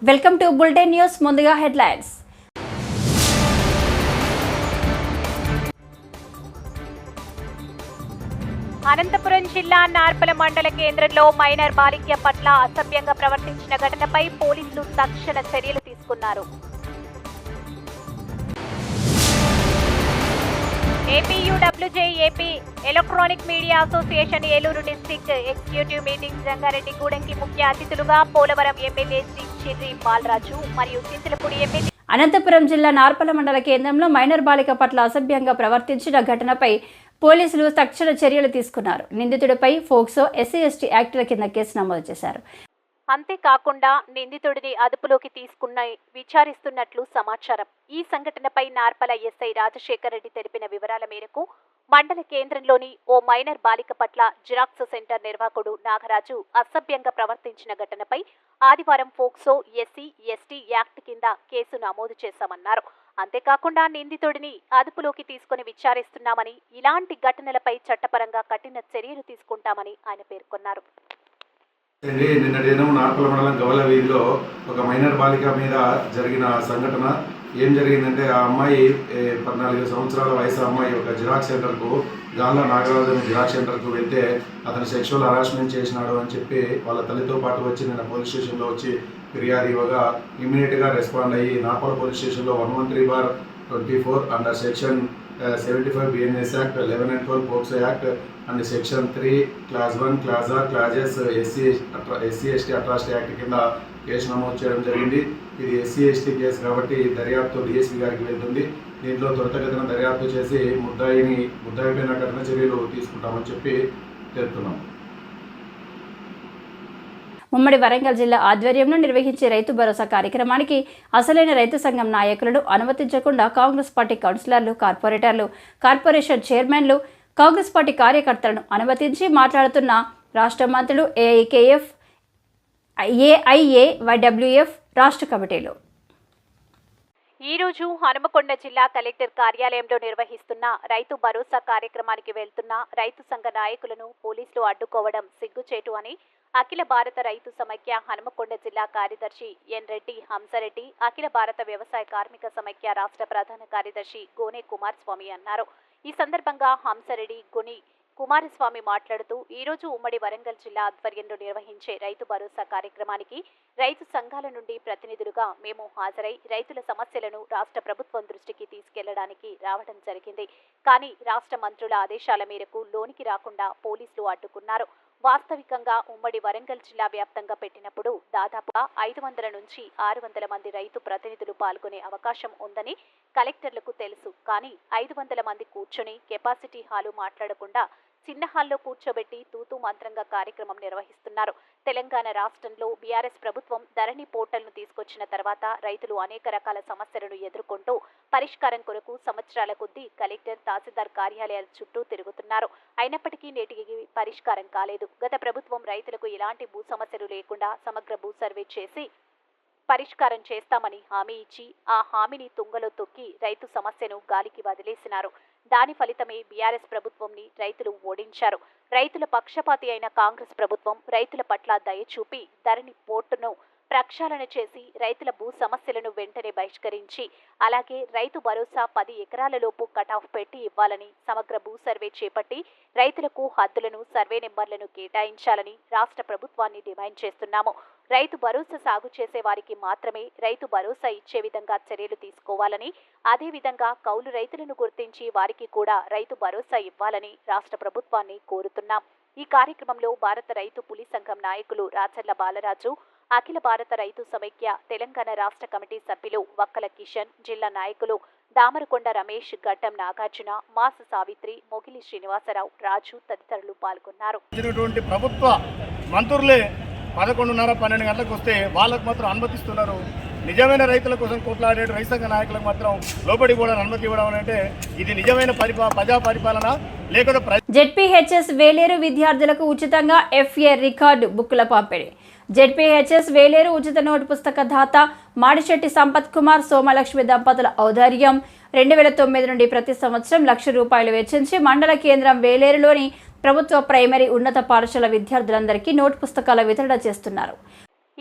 Welcome to bulletin news. ముందుగా headlines. Anantapuram జిల్లా నార్పల మండల కేంద్రంలో మైనర్ బాలిక పట్ల అసభ్యంగా ప్రవర్తించిన ఘటనపై పోలీసులు తక్షణ చర్యలు తీసుకున్నారు. APUWJ AP electronic media association Eluru district executive meeting జంగారెడ్డిగూడెంకి ముఖ్య అతిథులుగా పోలవరం ఎమ్మెల్యే శ్రీ చిర్రి బాలరాజు మరియు చింతలపూడి ఎమ్మెల్యే. అనంతపురం జిల్లా నార్పల మండల కేంద్రంలో మైనర్ బాలిక పట్ల అసభ్యంగా ప్రవర్తించిన ఘటనపై పోలీసులు తక్షణ చర్యలు తీసుకున్నారు. నిందితుడిపై ఫోక్సో ఎస్సీ/ఎస్టీ యాక్టుల కింద కేసు నమోదు చేశారు. అంతేకాకుండా నిందితుడిని అదుపులోకి తీసుకుని విచారిస్తున్నట్లు సమాచారం. ఈ సంఘటనపై నార్పల ఎస్ఐ రాజశేఖర్ రెడ్డి తెలిపిన వివరాల మేరకు మండల కేంద్రంలోని ఓ మైనర్ బాలిక పట్ల జిరాక్స్ సెంటర్ నిర్వాహకుడు నాగరాజు అసభ్యంగా ప్రవర్తించిన ఘటనపై ఆదివారం ఫోక్సో ఎస్సీ/ఎస్టీ యాక్ట్ కింద కేసు నమోదు చేశామన్నారు. అంతేకాకుండా నిందితుడిని అదుపులోకి తీసుకుని విచారిస్తున్నామని, ఇలాంటి ఘటనలపై చట్టపరంగా కఠిన చర్యలు తీసుకుంటామని ఆయన పేర్కొన్నారు. నిన్నటి దినం నార్పల మండలం గవల వీధిలో ఒక మైనర్ బాలిక మీద జరిగిన సంఘటన ఏం జరిగిందంటే, ఆ అమ్మాయి 14 సంవత్సరాల వయసు అమ్మాయి ఒక జిరాక్స్ సెంటర్కు, గాండ్ల నాగరాజు అనే జిరాక్స్ సెంటర్కు వెళ్తే అతను సెక్షువల్ హరాస్మెంట్ చేసినాడు అని చెప్పి వాళ్ళ తల్లితో పాటు వచ్చి నిన్న పోలీస్ స్టేషన్లో వచ్చి ఫిర్యాదు ఇవ్వగా ఇమ్మీడియట్గా రెస్పాండ్ అయ్యి నార్పల పోలీస్ స్టేషన్లో 113/24 under section 75 BNS act, 11 and 12 POCSO act and section 3 class 1 class or clauses SC ST atrocity act కింద కేసు నమోదు చేయడం జరిగింది. ఇది ఎస్సీ/ఎస్టీ కేసు కాబట్టి దర్యాప్తు డిఎస్పీ గారికి వెళ్తుంది. దీంట్లో త్వరితగతిన దర్యాప్తు చేసి ముద్దాయిపైన కఠిన చర్యలు తీసుకుంటామని చెప్పి తెలుపుతున్నాం. ఉమ్మడి వరంగల్ జిల్లా ఆధ్వర్యంలో నిర్వహించే రైతు భరోసా కార్యక్రమానికి అసలైన రైతు సంఘం నాయకులను అనుమతించకుండా కాంగ్రెస్ పార్టీ కౌన్సిలర్లు, కార్పొరేటర్లు, కార్పొరేషన్ చైర్మన్లు, కాంగ్రెస్ పార్టీ కార్యకర్తలను అనుమతించి మాట్లాడుతున్న రాష్ట్ర మంత్రులు, ఏఐకేఎఫ్, ఏఐఏవైడబ్ల్యూఎఫ్ రాష్ట్ర కమిటీలు ఈ రోజు హనుమకొండ జిల్లా కలెక్టర్ కార్యాలయంలో నిర్వహిస్తున్న రైతు భరోసా కార్యక్రమానికి వెళ్తున్న రైతు సంఘ నాయకులను పోలీసులు అడ్డుకోవడం సిగ్గుచేటు అని అఖిల భారత రైతు సమైక్య హనుమకొండ జిల్లా కార్యదర్శి ఎన్ రెడ్డి హంసరెడ్డి, అఖిల భారత వ్యవసాయ కార్మిక సమైక్య రాష్ట్ర ప్రధాన కార్యదర్శి గోనె కుమారస్వామి అన్నారు. ఈ సందర్భంగా హంసరెడ్డి, గోనె కుమారస్వామి మాట్లాడుతూ ఈ రోజు ఉమ్మడి వరంగల్ జిల్లా ఆధ్వర్యంలో నిర్వహించే రైతు భరోసా కార్యక్రమానికి రైతు సంఘాల నుండి ప్రతినిధులుగా మేము హాజరై రైతుల సమస్యలను రాష్ట్ర ప్రభుత్వం దృష్టికి తీసుకెళ్లడానికి రావడం జరిగింది. కానీ రాష్ట్ర మంత్రుల ఆదేశాల మేరకు లోనికి రాకుండా పోలీసులు అడ్డుకున్నారు. వాస్తవికంగా ఉమ్మడి వరంగల్ జిల్లా వ్యాప్తంగా పెట్టినప్పుడు దాదాపుగా 500 నుంచి 600 మంది రైతు ప్రతినిధులు పాల్గొనే అవకాశం ఉందని కలెక్టర్లకు తెలుసు. కానీ 500 మంది కూర్చొని కెపాసిటీ హాలు మాట్లాడకుండా చిన్న హాల్లో కూర్చోబెట్టి తూతూ మంత్రంగా కార్యక్రమం నిర్వహిస్తున్నారు. తెలంగాణ రాష్ట్రంలో బీఆర్ఎస్ ప్రభుత్వం ధరణి పోర్టల్ను తీసుకొచ్చిన తర్వాత రైతులు అనేక రకాల సమస్యలను ఎదుర్కొంటూ పరిష్కారం కొరకు సంవత్సరాల కొద్దీ కలెక్టర్, తహసీల్దార్ కార్యాలయాల చుట్టూ తిరుగుతున్నారు. అయినప్పటికీ నేటికి పరిష్కారం కాలేదు. గత ప్రభుత్వం రైతులకు ఎలాంటి భూ సమస్యలు లేకుండా సమగ్ర భూ సర్వే చేసి పరిష్కారం చేస్తామని హామీ ఇచ్చి ఆ హామీని తుంగలో తొక్కి రైతు సమస్యను గాలికి వదిలేసినారు. దాని ఫలితమే బీఆర్ఎస్ ప్రభుత్వంని రైతులు ఓడించారు. రైతుల పక్షపాతి అయిన కాంగ్రెస్ ప్రభుత్వం రైతుల పట్ల దయ చూపి ధరణి పోర్టును ప్రక్షాళన చేసి రైతుల భూ సమస్యలను వెంటనే బహిష్కరించి, అలాగే రైతు భరోసా 10 ఎకరాలలోపు కటాఫ్ పెట్టి ఇవ్వాలని, సమగ్ర భూ సర్వే చేపట్టి రైతులకు హద్దులను, సర్వే నెంబర్లను కేటాయించాలని రాష్ట్ర ప్రభుత్వాన్ని డిమాండ్ చేస్తున్నాము. రైతు భరోసా సాగు చేసే వారికి మాత్రమే రైతు భరోసా ఇచ్చే విధంగా చర్యలు తీసుకోవాలని, అదేవిధంగా కౌలు రైతులను గుర్తించి వారికి కూడా రైతు భరోసా ఇవ్వాలని రాష్ట్ర ప్రభుత్వాన్ని కోరుతున్నాం. ఈ కార్యక్రమంలో భారత రైతు పులి సంఘం నాయకులు రాచర్ల బాలరాజు, అఖిల భారత రైతు సమైక్య తెలంగాణ రాష్ట్ర కమిటీ సభ్యులు వక్కల కిషన్, జిల్లా నాయకులు దామరకొండ రమేష్, గడ్డం నాగార్జున, మాస సావిత్రి, మొగిలి శ్రీనివాసరావు, రాజు తదితరులు పాల్గొన్నారు. ప్రభుత్వ మంత్రులే 11:30-12 గంటలకు వస్తే వాళ్ళకు మాత్రం అనుమతిస్తున్నారు. నిజమైన రైతుల కోసం కొట్లాడే రైతు సంఘ నాయకులకు మాత్రం లోపడి కూడా అనుమతి ఇవ్వడం అంటే ఇది నిజమైన ప్రజా పరిపాలన లేకపోతే జెడ్పీహెచ్ఎస్ వేలేరు విద్యార్థులకు ఉచితంగా FA రికార్డు బుక్కుల పంపిణీ. జెడ్పీహెచ్ఎస్ వేలేరు ఉచిత నోటు పుస్తక దాత మాడిశెట్టి సంపత్ కుమార్, సోమలక్ష్మి దంపతుల ఔదార్యం 2009 నుండి ప్రతి సంవత్సరం ₹1,00,000 వెచ్చించి మండల కేంద్రం వేలేరులోని ప్రభుత్వ ప్రైమరీ ఉన్నత పాఠశాల విద్యార్థులందరికీ నోటు పుస్తకాల వితరణ చేస్తున్నారు.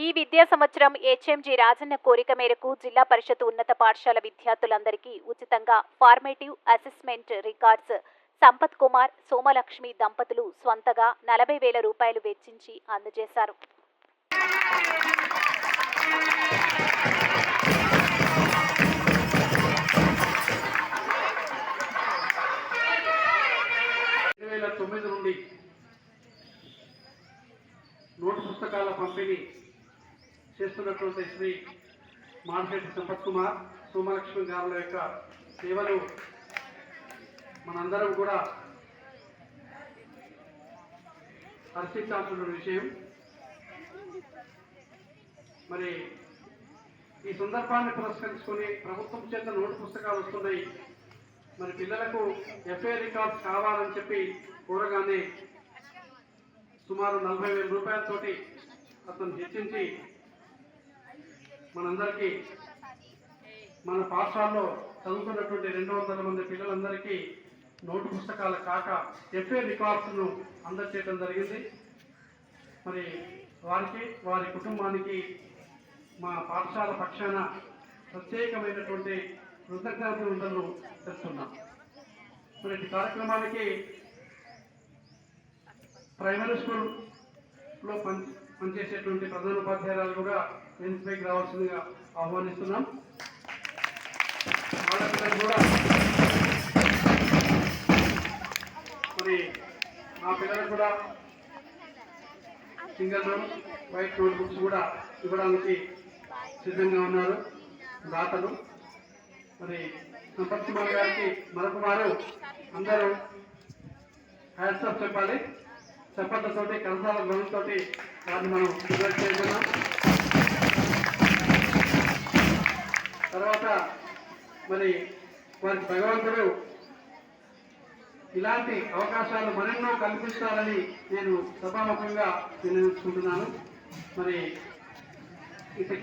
ఈ విద్యా సంవత్సరం హెచ్ఎంజీ రాజన్న కోరిక మేరకు జిల్లా పరిషత్ ఉన్నత పాఠశాల విద్యార్థులందరికీ ఉచితంగా formative assessment records Sampath Kumar Somalakshmi దంపతులు స్వంతగా 40,000 రూపాయలు వెచ్చించి అందజేశారు. నుండి నోటు పుస్తకాల పంపిణీ చేస్తున్నటువంటి శ్రీ మాడిశెట్టి సంపత్ కుమార్ సోమలక్ష్మి గారుల యొక్క సేవలు మనందరం కూడా హర్షించాల్సిన విషయం. మరి ఈ సందర్భాన్ని పురస్కరించుకొని ప్రభుత్వం చేత నోటు పుస్తకాలు వస్తున్నాయి. మరి పిల్లలకు ఎఫ్ఏ రికార్డ్స్ కావాలని చెప్పి కోరగానే సుమారు 40,000 రూపాయలతోటి అతను హెచ్చించి మనందరికీ మన పాఠశాలలో చదువుతున్నటువంటి 200 మంది పిల్లలందరికీ నోటు పుస్తకాల కాక ఎఫ్ఏ రికార్డ్స్ను అందజేయడం జరిగింది. మరి వారికి వారి కుటుంబానికి మా పాఠశాల పక్షాన ప్రత్యేకమైనటువంటి కృతజ్ఞతలు తెలుస్తున్నాం. మరి ఈ కార్యక్రమానికి ప్రైమరీ స్కూల్లో పనిచేసేటువంటి ప్రధానోపాధ్యాయులు కూడా వేదికపైకి రావాల్సిందిగా ఆహ్వానిస్తున్నాం. వాళ్ళందరూ కూడా మరి మా పిల్లలకు కూడా single note white note books కూడా ఇవ్వడానికి సిద్ధంగా ఉన్నారు దాతలు. మరి సంపత్ కుమార్ గారికి మరొక వారు అందరూ హ్యాట్స్ ఆఫ్ చెప్పాలి. చప్పట్లతోటి కలసాల ధ్వనితోటి వారిని మనం సెలెక్ట్ చేస్తున్నాం. తర్వాత మరి వారికి భగవంతుడు ఇలాంటి అవకాశాలు మరెన్నో కల్పిస్తారని నేను సభాముఖంగా వినియోగించుకుంటున్నాను. మరి ఇది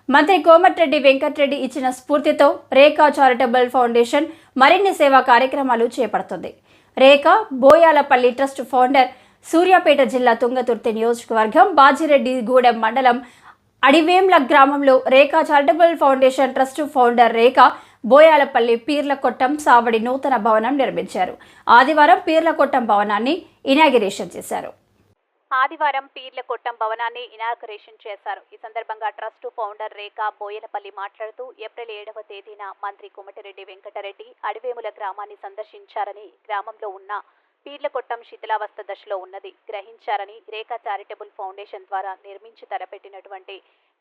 మంత్రి కోమటిరెడ్డి వెంకటరెడ్డి ఇచ్చిన స్ఫూర్తితో రేఖా చారిటబుల్ ఫౌండేషన్ మరిన్ని సేవా కార్యక్రమాలు చేపడుతుంది. రేఖా బోయాలపల్లి ట్రస్ట్ ఫౌండర్ సూర్యాపేట జిల్లా తుంగతుర్తి నియోజకవర్గం బాజిరెడ్డిగూడెం మండలం అడివేంల గ్రామంలో రేఖా చారిటబుల్ ఫౌండేషన్ ట్రస్ట్ ఫౌండర్ రేఖా బోయాలపల్లి పీర్లకొట్టం సావడి నూతన భవనం నిర్మించారు. ఆదివారం పీర్లకొట్టం భవనాన్ని ఇనాగిరేషన్ చేశారు. ఆదివారం పీర్లకొట్టం భవనాన్ని ఇనాగరేషన్ చేశారు. ఈ సందర్భంగా ట్రస్ట్ ఫౌండర్ రేఖా బోయలపల్లి మాట్లాడుతూ ఏప్రిల్ 7వ తేదీన మంత్రి కోమటిరెడ్డి వెంకటరెడ్డి అడివేముల గ్రామాన్ని సందర్శించారని, గ్రామంలో ఉన్న పీర్లకొట్టం శిథిలావస్థ దశలో ఉన్నది గ్రహించారని, రేఖా చారిటబుల్ ఫౌండేషన్ ద్వారా నిర్మించి తలపెట్టినటువంటి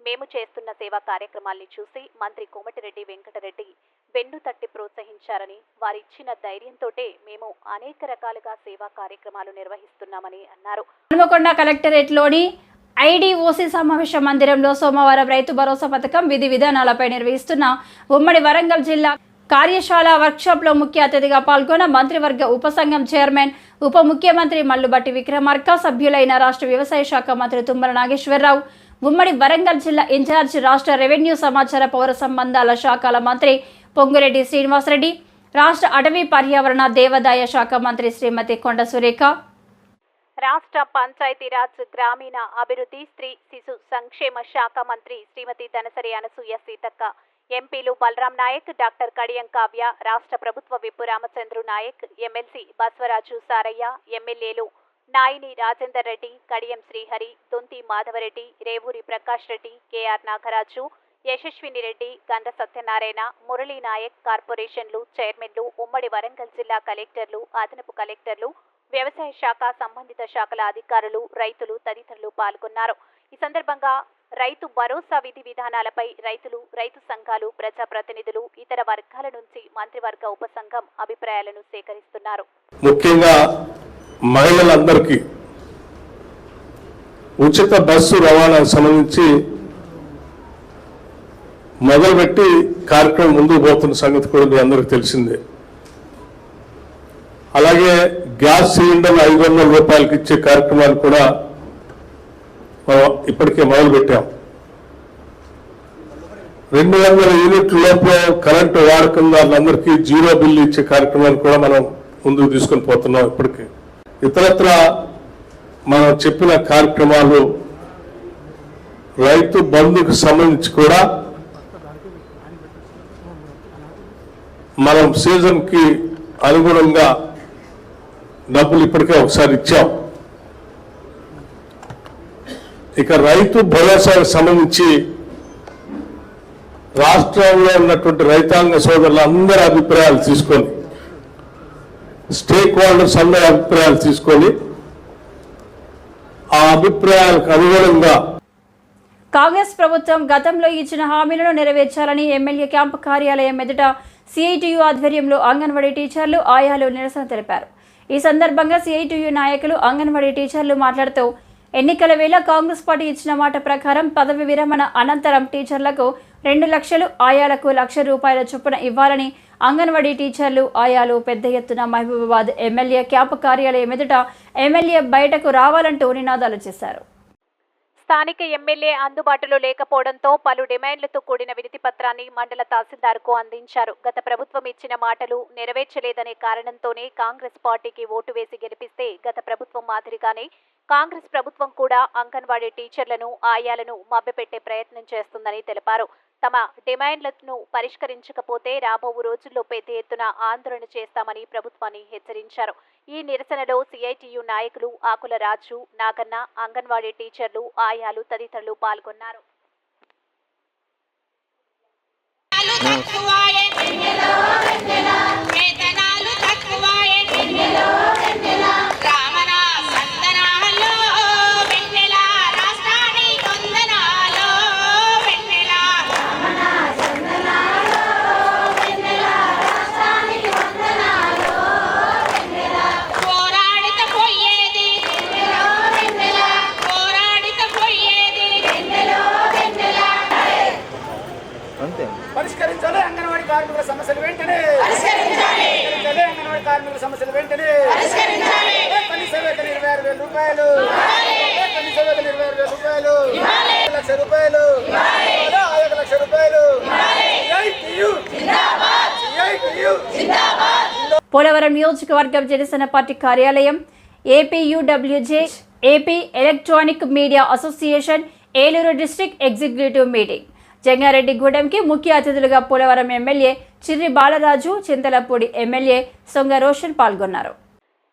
మేము చేస్తున్న సేవా కార్యక్రమాల్ని చూసి మంత్రి కోమటిరెడ్డి వెంకటరెడ్డి వెన్ను తట్టి ప్రోత్సహించారని, వారిచ్చిన ధైర్యంతోటే మేము అనేక రకాలుగా సేవా కార్యక్రమాలు నిర్వహిస్తున్నామని అన్నారు. హనుమకొండ కలెక్టరేట్లోని ఐడిఓసి సమావేశ మందిరంలో సోమవారం రైతు భరోసా పథకం విధి విధానాలపై నిర్వహిస్తున్న ఉమ్మడి వరంగల్ జిల్లా కార్యశాల వర్క్షాప్లో ముఖ్య అతిథిగా పాల్గొన్న మంత్రివర్గ ఉపసంఘం చైర్మన్ ఉప ముఖ్యమంత్రి మల్లుబట్టి విక్రమార్క, సభ్యులైన రాష్ట్ర వ్యవసాయ శాఖ మంత్రి తుమ్మల నాగేశ్వరరావు, ఉమ్మడి వరంగల్ జిల్లా ఇన్ఛార్జి రాష్ట్ర రెవెన్యూ సమాచార పౌర సంబంధాల శాఖల మంత్రి పొంగురెడ్డి శ్రీనివాసరెడ్డి, రాష్ట్ర అటవీ పర్యావరణ దేవాదాయ శాఖ మంత్రి శ్రీమతి కొండ సురేఖ, రాష్ట్ర పంచాయతీరాజ్ గ్రామీణ అభివృద్ధి స్త్రీ శిశు సంక్షేమ శాఖ మంత్రి శ్రీమతి దనసరి అనసూయ సీతక్క, ఎంపీలు బలరాం నాయక్, డాక్టర్ కడియం కావ్య, రాష్ట్ర ప్రభుత్వ విప్ రామచంద్రు నాయక్, ఎమ్మెల్సీ బస్వరాజు సారయ్య, ఎమ్మెల్యేలు నాయిని రాజేందర్ రెడ్డి, కడియం శ్రీహరి, దొంతి మాధవరెడ్డి, రేవూరి ప్రకాష్ రెడ్డి, కేఆర్ నాగరాజు, యశస్విని రెడ్డి, గంధ సత్యనారాయణ, మురళీ నాయక్, కార్పొరేషన్లు చైర్మన్లు, ఉమ్మడి వరంగల్ జిల్లా కలెక్టర్లు, అదనపు కలెక్టర్లు, వ్యవసాయ శాఖ సంబంధిత శాఖల అధికారులు, రైతులు తదితరులు పాల్గొన్నారు. ఈ సందర్భంగా రైతు భరోసా విధి విధానాలపై రైతులు, రైతు సంఘాలు, ప్రజాప్రతినిధులు, ఇతర వర్గాల నుంచి మంత్రివర్గ ఉపసంఘం అభిప్రాయాలను సేకరిస్తున్నారు. ముఖ్యంగా మహిళలందరికీ ఉచిత బస్సు రవాణాకు సంబంధించి మొదలుపెట్టి కార్యక్రమం ముందుకు పోతున్న సంగతి కూడా మీ అందరికీ తెలిసిందే. అలాగే గ్యాస్ సిలిండర్ 500 రూపాయలకి ఇచ్చే కార్యక్రమాలు కూడా మనం ఇప్పటికే మొదలుపెట్టాం. 200 యూనిట్ల లోపల కరెంటు వాడకందారులందరికీ జీరో బిల్లు ఇచ్చే కార్యక్రమాన్ని కూడా మనం ముందుకు తీసుకొని పోతున్నాం. ఇప్పటికీ ఇతరత్ర మనం చెప్పిన కార్యక్రమాలు రైతు బంధుకు సంబంధించి కూడా మనం సీజన్కి అనుగుణంగా డబ్బులు ఇప్పటికే ఒకసారి ఇచ్చాం. ఇక రైతు భరోసాకు సంబంధించి రాష్ట్రంలో ఉన్నటువంటి రైతాంగ సోదరుల అందరి అభిప్రాయాలు తీసుకొని, స్టేక్ హోల్డర్స్ అందరి అభిప్రాయాలు తీసుకొని ఆ అభిప్రాయాలకు అనుగుణంగా కాంగ్రెస్ ప్రభుత్వం గతంలో ఇచ్చిన హామీలను నెరవేర్చాలని ఎమ్మెల్యే క్యాంపు కార్యాలయం ఎదుట సిఐటియు ఆధ్వర్యంలో అంగన్వాడీ టీచర్లు, ఆయాలు నిరసన తెలిపారు. ఈ సందర్భంగా సిఐటియు నాయకులు, అంగన్వాడీ టీచర్లు మాట్లాడుతూ ఎన్నికల వేళ కాంగ్రెస్ పార్టీ ఇచ్చిన మాట ప్రకారం పదవి విరమణ అనంతరం టీచర్లకు 2 లక్షలు, ఆయాలకు 1,00,000 రూపాయల చొప్పున ఇవ్వాలని అంగన్వాడీ టీచర్లు, ఆయాలు పెద్ద ఎత్తున మహబూబాబాద్ ఎమ్మెల్యే క్యాంపు కార్యాలయం ఎదుట ఎమ్మెల్యే బయటకు రావాలంటూ నినాదాలు చేశారు. స్థానిక ఎమ్మెల్యే అందుబాటులో లేకపోవడంతో పలు డిమాండ్లతో కూడిన వినతి పత్రాన్ని మండల తహసీల్దార్కు అందించారు. గత ప్రభుత్వం ఇచ్చిన మాటలు నెరవేర్చలేదనే కారణంతోనే కాంగ్రెస్ పార్టీకి ఓటు వేసి గెలిపిస్తే గత ప్రభుత్వం మాదిరిగానే కాంగ్రెస్ ప్రభుత్వం కూడా అంగన్వాడీ టీచర్లను, ఆయాలను మభ్యపెట్టే ప్రయత్నం చేస్తుందని తెలిపారు. తమ డిమాండ్లను పరిష్కరించకపోతే రాబో రోజుల్లో పెద్ద ఎత్తున ఆందోళన చేస్తామని ప్రభుత్వాన్ని హెచ్చరించారు. ఈ నిరసనలో సిఐటియు నాయకులు ఆకుల రాజు, నాగన్న, అంగన్వాడీ టీచర్లు, ఆయాలు తదితరులు పాల్గొన్నారు. పరిష్కరించాలి అంగన్వాడీ కార్మికుల సమస్యలు వెంటనే, అంగన్వాడీ కార్మికుల సమస్యలు వెంటనే, కనీస వేతన 26,000 రూపాయలు, కనీస వేతన 26,000 రూపాయలు, 1,00,000 రూపాయలు, 1,00,000 రూపాయలు. పోలవరం నియోజకవర్గం జనసేన పార్టీ కార్యాలయం, APUWJ, AP electronic media association, Eluru district executive meeting. జంగారెడ్డిగూడెంకి ముఖ్య అతిథులుగా పోలవరం ఎమ్మెల్యే చిర్రి బాలరాజు, చింతలపూడి ఎమ్మెల్యే సొంగ రోషన్ పాల్గొన్నారు.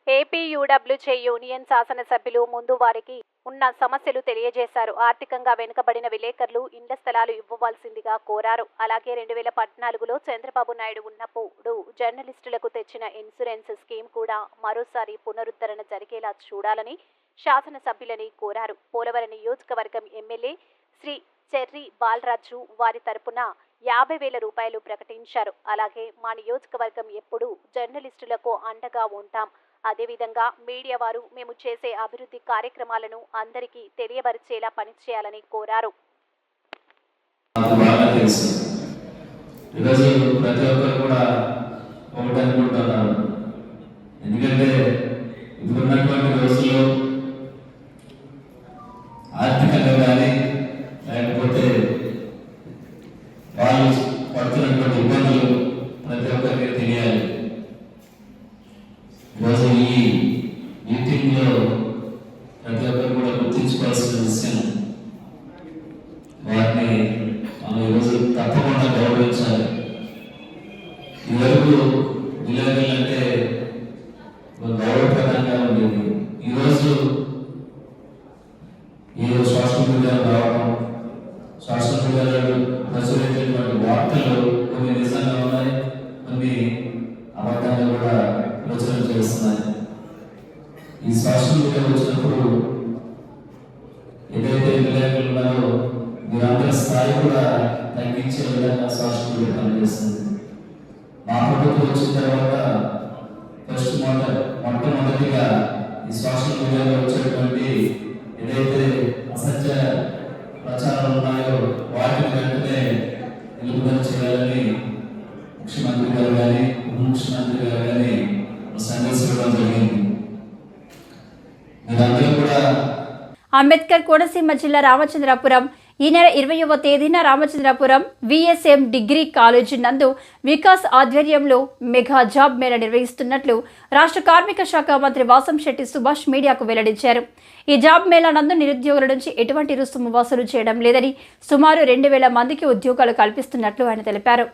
ఏపీయూడబ్ల్యూజే యూనియన్ శాసనసభ్యులు ముందు వారికి ఉన్న సమస్యలు తెలియజేశారు. ఆర్థికంగా వెనుకబడిన విలేకరులు ఇండ్ల స్థలాలు ఇవ్వవలసిందిగా కోరారు. అలాగే 2014లో చంద్రబాబు నాయుడు ఉన్నప్పుడు జర్నలిస్టులకు తెచ్చిన ఇన్సూరెన్స్ స్కీమ్ కూడా మరోసారి పునరుద్ధరణ జరిగేలా చూడాలని శాసనసభ్యులని కోరారు. పోలవరం నియోజకవర్గం ఎమ్మెల్యే శ్రీ చెర్రి బాలరాజు వారి తరపున 50,000 రూపాయలు ప్రకటించారు. అలాగే మా నియోజకవర్గం ఎప్పుడూ జర్నలిస్టులకు అండగా ఉంటాం. అదేవిధంగా మీడియా వారు మేము చేసే అభివృద్ధి కార్యక్రమాలను అందరికీ తెలియపరిచేలా పనిచేయాలని కోరారు. ఆర్థికంగా కానీ లేకపోతే వాళ్ళు పడుతున్నటువంటి ఇబ్బందులు ప్రతి ఒక్కరికి తెలియాలి. ఈరోజు ఈ మీటింగ్లో ప్రతి ఒక్కరు కూడా గుర్తించుకోవాల్సిన విషయం, వారిని మనం ఈరోజు తప్పకుండా గౌరవించాలి. ఇదివరకు విలేకరులు అంటే గౌరవప్రదంగా ఉండేది. ఈరోజు సోషల్ మీడియాలో రావడం, సోషల్ మీడియాలో ప్రచురించేటువంటి వార్తలు కొన్ని నిజంగా ఉన్నాయి, కొన్ని అబద్ధాలు కూడా ప్రచురణ చేస్తున్నాయి. ఈ సోషల్ మీడియా వచ్చినప్పుడు ఏదైతే విలేకరులు ఉన్నారో మీరందరి స్థాయి కూడా తగ్గించే విధంగా సోషల్ మీడియా పనిచేస్తుంది. మా ప్రభుత్వం వచ్చిన తర్వాత మొట్టమొదటిగా ఈ సోషల్ మీడియాలో వచ్చేటువంటి ఏదైతే అసత్య ప్రచారాలు ఉన్నాయో వాటిని వెంటనే మీరందరూ కూడా అంబేద్కర్ కోనసీమ జిల్లా రామచంద్రాపురం ఈ నెల 20వ తేదీన రామచంద్రాపురం విఎస్ఎం డిగ్రీ కాలేజీ నందు వికాస్ ఆధ్వర్యంలో మెగా జాబ్ మేళా నిర్వహిస్తున్నట్లు రాష్ట్ర కార్మిక శాఖ మంత్రి వాసంశెట్టి సుభాష్ మీడియాకు వెల్లడించారు. ఈ జాబ్ మేళా నందు నిరుద్యోగుల నుంచి ఎటువంటి రుసుము వసూలు చేయడం లేదని సుమారు 2000 మందికి ఉద్యోగాలు కల్పిస్తున్నట్లు ఆయన తెలిపారు.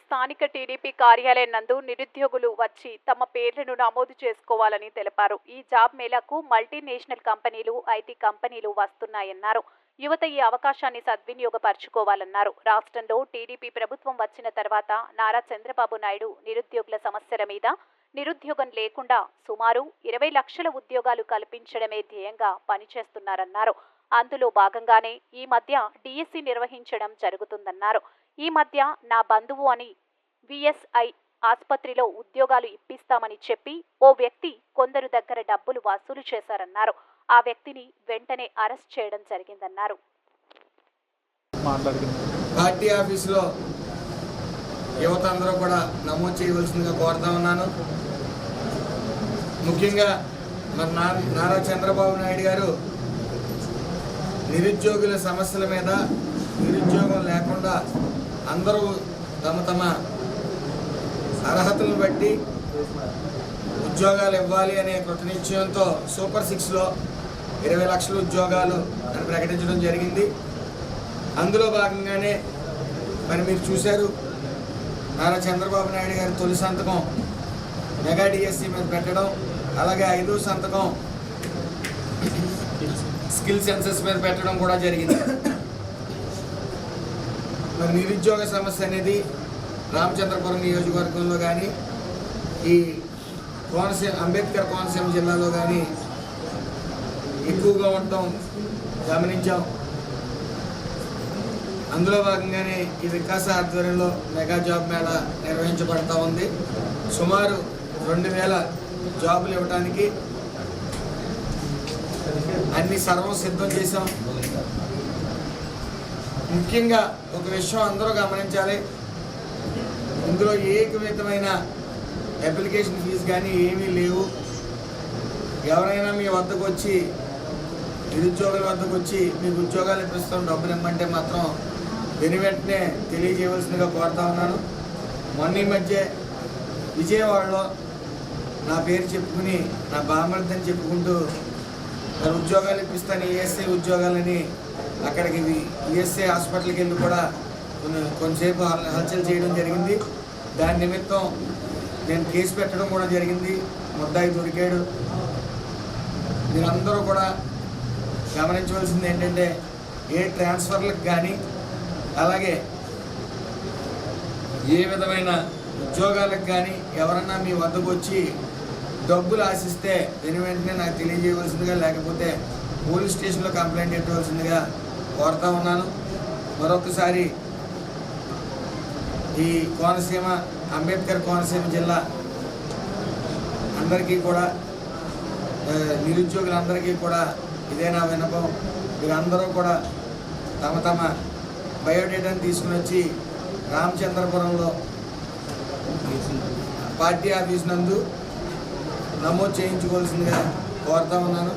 స్థానిక టీడీపీ కార్యాలయం నందు నిరుద్యోగులు వచ్చి తమ పేర్లను నమోదు చేసుకోవాలని తెలిపారు. ఈ జాబ్ మేళాకు మల్టీనేషనల్ కంపెనీలు, ఐటీ కంపెనీలు వస్తున్నాయన్నారు. యువత ఈ అవకాశాన్ని సద్వినియోగపరచుకోవాలన్నారు. రాష్ట్రంలో టీడీపీ ప్రభుత్వం వచ్చిన తర్వాత నారా చంద్రబాబు నాయుడు నిరుద్యోగుల సమస్యల మీద నిరుద్యోగం లేకుండా సుమారు 20 లక్షల ఉద్యోగాలు కల్పించడమే ధ్యేయంగా పనిచేస్తున్నారన్నారు. అందులో భాగంగానే ఈ మధ్య డిఎస్సి నిర్వహించడం జరుగుతుందన్నారు. ఈ మధ్య నా బంధువు అని విఎస్ఐ ఆసుపత్రిలో ఉద్యోగాలు ఇప్పిస్తామని చెప్పి ఓ వ్యక్తి కొందరు దగ్గర డబ్బులు వసూలు చేశారన్నారు. ఆ వ్యక్తిని వెంటనే అరెస్ట్ చేయడం జరిగిందన్నారు. పార్టీ ఆఫీసులో యువత అందరూ కూడా నమోదు చేయవలసిందిగా కోరుతా ఉన్నాను. ముఖ్యంగా మరి నారా చంద్రబాబు నాయుడు గారు నిరుద్యోగుల సమస్యల మీద, నిరుద్యోగం లేకుండా అందరూ తమ తమ అర్హతలను బట్టి ఉద్యోగాలు ఇవ్వాలి అనే కృతనిశ్చయంతో సూపర్ 6లో 20 లక్షల ఉద్యోగాలు అని ప్రకటించడం జరిగింది. అందులో భాగంగానే మరి మీరు చూశారు, నారా చంద్రబాబు నాయుడు గారి తొలి సంతకం మెగా డిఎస్సి మీద పెట్టడం, అలాగే 5వ సంతకం స్కిల్ సెన్సెస్ మీద పెట్టడం కూడా జరిగింది. మరి నిరుద్యోగ సమస్య అనేది రామచంద్రపురం నియోజకవర్గంలో కానీ, ఈ అంబేద్కర్ కోనసీమ జిల్లాలో కానీ ఎక్కువగా ఉండటం గమనించాం. అందులో భాగంగానే ఈ వికాస ఆధ్వర్యంలో మెగా జాబ్ మేళా నిర్వహించబడతా ఉంది. సుమారు 2000 జాబులు ఇవ్వడానికి అన్ని సర్వం సిద్ధం చేశాం. ముఖ్యంగా ఒక విషయం అందరూ గమనించాలి, ఇందులో ఏ విధమైన అప్లికేషన్ ఫీజు కానీ ఏమీ లేవు. ఎవరైనా మీ వద్దకు వచ్చి, నిరుద్యోగుల వద్దకు వచ్చి మీకు ఉద్యోగాలు ఇప్పిస్తాం, డబ్బులు ఇమ్మంటే మాత్రం వెంటనే తెలియజేయవలసిందిగా కోరుతా ఉన్నాను. మొన్న ఈ మధ్య విజయవాడలో నా పేరు చెప్పుకుని, నా బామర్దని చెప్పుకుంటూ మరి ఉద్యోగాలు ఇప్పిస్తాను, ఈఎస్ఐ ఉద్యోగాలని అక్కడికి ఈఎస్ఐ హాస్పిటల్కి వెళ్ళి కూడా కొంతసేపు హల్చల్ చేయడం జరిగింది. దాని నిమిత్తం నేను కేసు పెట్టడం కూడా జరిగింది. ముద్దాయి దొరికాడు. మీరందరూ కూడా గమనించవలసింది ఏంటంటే, ఏ ట్రాన్స్ఫర్లకు కానీ, అలాగే ఏ విధమైన ఉద్యోగాలకు కానీ ఎవరన్నా మీ వద్దకు వచ్చి డబ్బులు ఆశిస్తే వెంటనే నాకు తెలియజేయవలసిందిగా, లేకపోతే పోలీస్ స్టేషన్లో కంప్లైంట్ పెట్టవలసిందిగా కోరుతా ఉన్నాను. మరొకసారి ఈ కోనసీమ, అంబేద్కర్ కోనసీమ జిల్లా అందరికీ కూడా, నిరుద్యోగులందరికీ కూడా ఇదే నా విన్నపం. మీరందరూ కూడా తమ తమ బయోడేటాను తీసుకుని వచ్చి రామచంద్రపురంలో పార్టీ ఆఫీస్ నందు నమోదు చేయించుకోవాల్సిందిగా కోరుతా ఉన్నాను.